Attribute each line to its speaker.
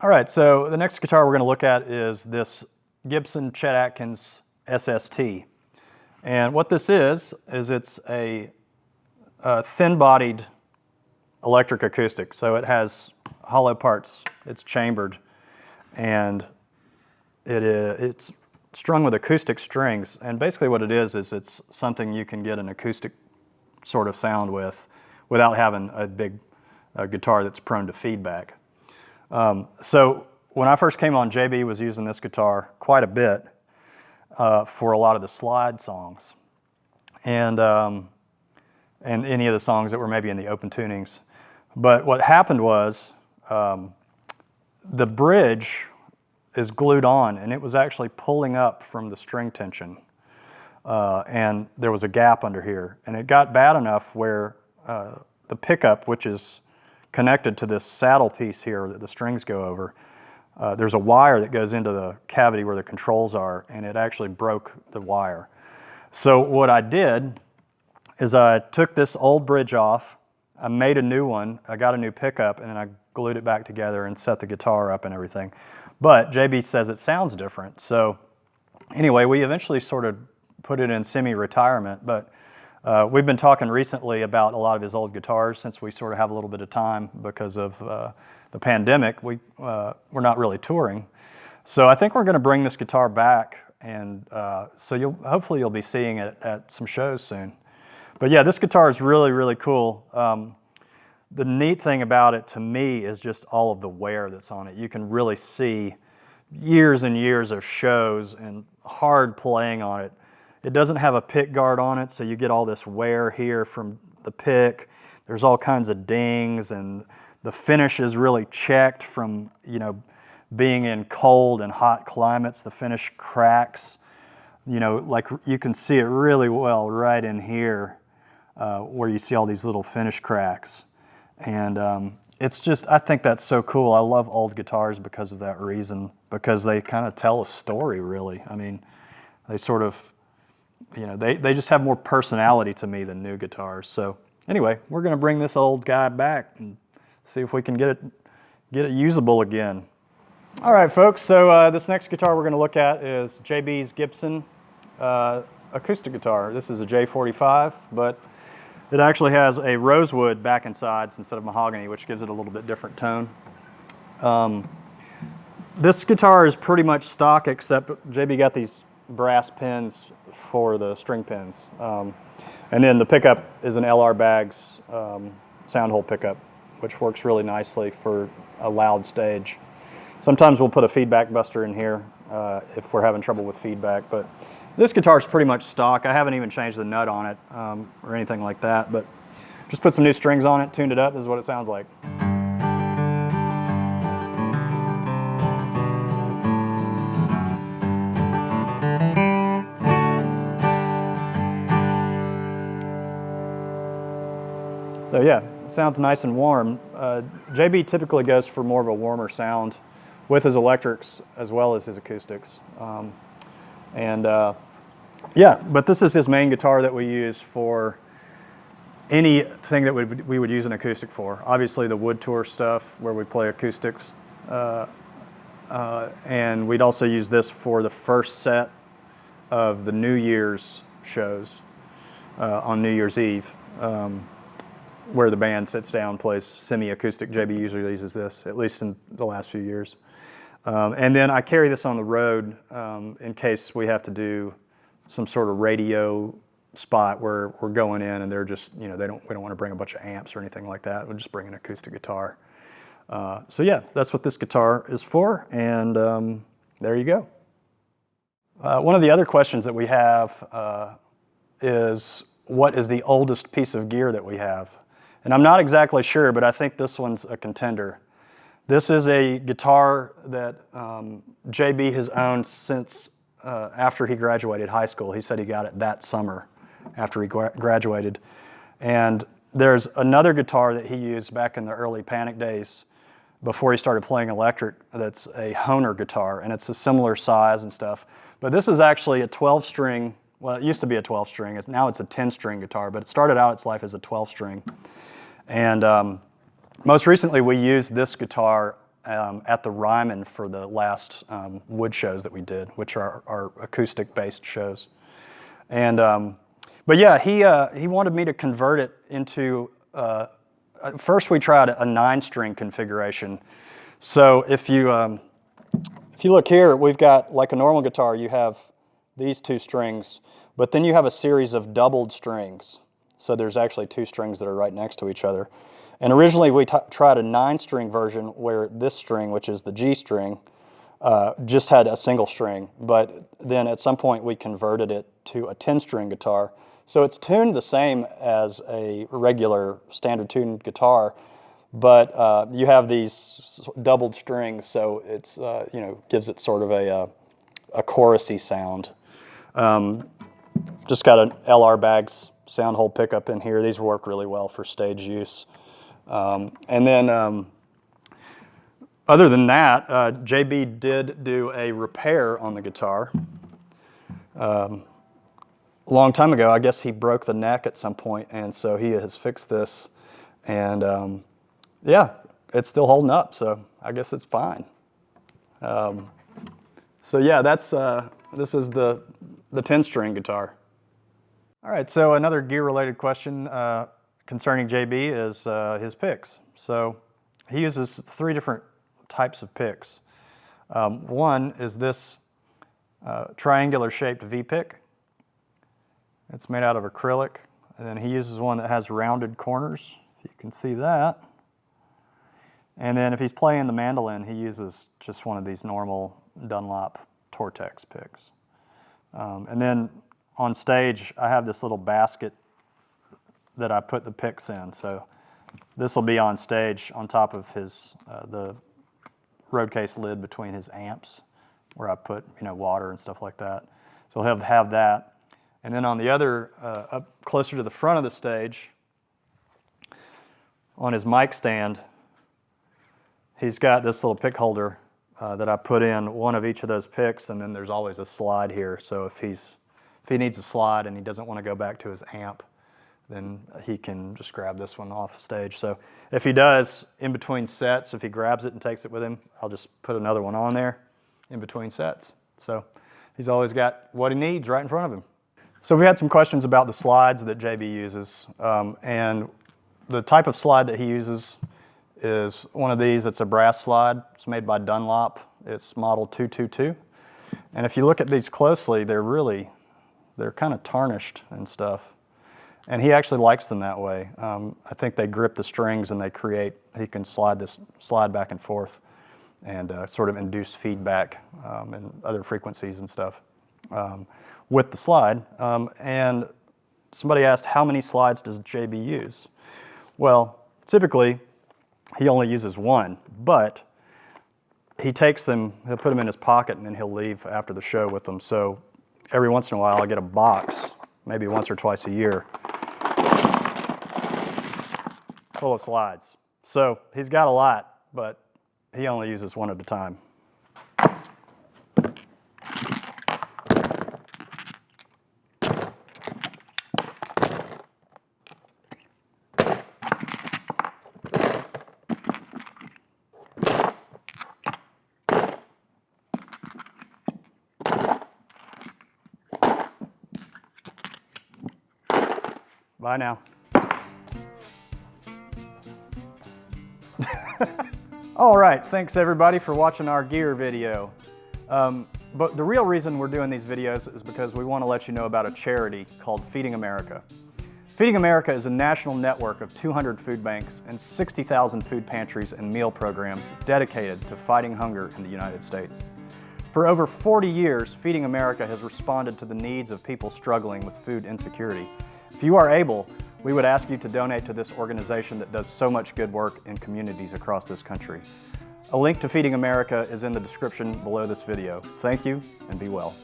Speaker 1: All right, so the next guitar we're going to look at is this Gibson Chet Atkins SST. And what this is it's a thin-bodied electric acoustic. So it has hollow parts, it's chambered, and it's strung with acoustic strings. And basically what it is it's something you can get an acoustic sort of sound with without having a big guitar that's prone to feedback. So when I first came on, JB was using this guitar quite a bit for a lot of the slide songs and any of the songs that were maybe in the open tunings. But what happened was the bridge is glued on, and it was actually pulling up from the string tension. And there was a gap under here. And it got bad enough where the pickup, which is connected to this saddle piece here that the strings go over, there's a wire that goes into the cavity where the controls are, and it actually broke the wire. So what I did is I took this old bridge off, I made a new one, I got a new pickup, and then I glued it back together and set the guitar up and everything. But JB says it sounds different. So anyway, we eventually sort of put it in semi-retirement, but we've been talking recently about a lot of his old guitars since we sort of have a little bit of time because of the pandemic. We're not really touring. So I think we're going to bring this guitar back, and so hopefully you'll be seeing it at some shows soon. But yeah, this guitar is really, really cool. The neat thing about it to me is just all of the wear that's on it. You can really see years and years of shows and hard playing on it. It doesn't have a pick guard on it, so you get all this wear here from the pick. There's all kinds of dings, and the finish is really checked from, being in cold and hot climates. The finish cracks. Like you can see it really well right in here where you see all these little finish cracks. And it's just, I think that's so cool. I love old guitars because of that reason, because they kind of tell a story, really. I mean, they sort of, they just have more personality to me than new guitars. So anyway, we're going to bring this old guy back and see if we can get it usable again. All right, folks, so this next guitar we're going to look at is JB's Gibson acoustic guitar. This is a J45, but it actually has a rosewood back and sides instead of mahogany, which gives it a little bit different tone. This guitar is pretty much stock, except JB got these brass pins for the string pins. And then the pickup is an LR Baggs sound hole pickup, which works really nicely for a loud stage. Sometimes we'll put a feedback buster in here if we're having trouble with feedback, but this guitar is pretty much stock. I haven't even changed the nut on it or anything like that, but just put some new strings on it, tuned it up. This is what it sounds like. So yeah, it sounds nice and warm. JB typically goes for more of a warmer sound with his electrics as well as his acoustics. Yeah, but this is his main guitar that we use for anything that we would use an acoustic for. Obviously the wood tour stuff where we play acoustics, and we'd also use this for the first set of the New Year's shows on New Year's Eve, where the band sits down, plays semi-acoustic. JB usually uses this, at least in the last few years. And then I carry this on the road in case we have to do some sort of radio spot where we're going in and they're just, we don't want to bring a bunch of amps or anything like that. We'll just bring an acoustic guitar. So yeah, that's what this guitar is for, and there you go. One of the other questions that we have is, what is the oldest piece of gear that we have? And I'm not exactly sure, but I think this one's a contender. This is a guitar that JB has owned since after he graduated high school. He said he got it that summer after he graduated. And there's another guitar that he used back in the early Panic days before he started playing electric that's a Hohner guitar, and it's a similar size and stuff. But this is actually a 12-string, well, it used to be a 12-string. Now it's a 10-string guitar, but it started out its life as a 12-string. And most recently we used this guitar at the Ryman for the last wood shows that we did, which are our acoustic-based shows. And but yeah, he wanted me to convert it into. First, we tried a 9-string configuration. So if you look here, we've got, like a normal guitar, you have these 2 strings, but then you have a series of doubled strings. So there's actually 2 strings that are right next to each other. And originally we tried a 9-string version where this string, which is the G string, just had a single string. But then at some point we converted it to a 10-string guitar. So it's tuned the same as a regular standard tuned guitar, but you have these doubled strings, so it's gives it sort of a chorusy sound. Just got an LR Bags sound hole pickup in here. These work really well for stage use. And then other than that, JB did do a repair on the guitar. A long time ago, I guess he broke the neck at some point, and so he has fixed this, and yeah, it's still holding up, so I guess it's fine. So yeah, this is the 10-string guitar. All right, so another gear-related question concerning JB is his picks. So he uses 3 different types of picks. One is this triangular-shaped V-pick. It's made out of acrylic, and then he uses one that has rounded corners, if you can see that. And then if he's playing the mandolin, he uses just one of these normal Dunlop Tortex picks. And then on stage, I have this little basket that I put the picks in. So this will be on stage on top of his the road case lid between his amps, where I put water and stuff like that. So he'll have that. And then on the other, up closer to the front of the stage, on his mic stand, he's got this little pick holder that I put in one of each of those picks, and then there's always a slide here. So if he needs a slide and he doesn't want to go back to his amp, then he can just grab this one off the stage. So if he does, in between sets, if he grabs it and takes it with him, I'll just put another one on there in between sets. So he's always got what he needs right in front of him. So we had some questions about the slides that JB uses, and the type of slide that he uses is one of these. It's a brass slide. It's made by Dunlop. It's model 222. And if you look at these closely, they're kind of tarnished and stuff. And he actually likes them that way. I think they grip the strings and he can slide back and forth and sort of induce feedback and other frequencies and stuff. With the slide, and somebody asked, how many slides does JB use? Well, typically he only uses one, but he takes them, he'll put them in his pocket, and then he'll leave after the show with them. So every once in a while I get a box, maybe once or twice a year, full of slides. So he's got a lot, but he only uses one at a time. Bye now. All right, thanks everybody for watching our gear video. But the real reason we're doing these videos is because we want to let you know about a charity called Feeding America. Feeding America is a national network of 200 food banks and 60,000 food pantries and meal programs dedicated to fighting hunger in the United States. For over 40 years, Feeding America has responded to the needs of people struggling with food insecurity. If you are able, we would ask you to donate to this organization that does so much good work in communities across this country. A link to Feeding America is in the description below this video. Thank you, and be well.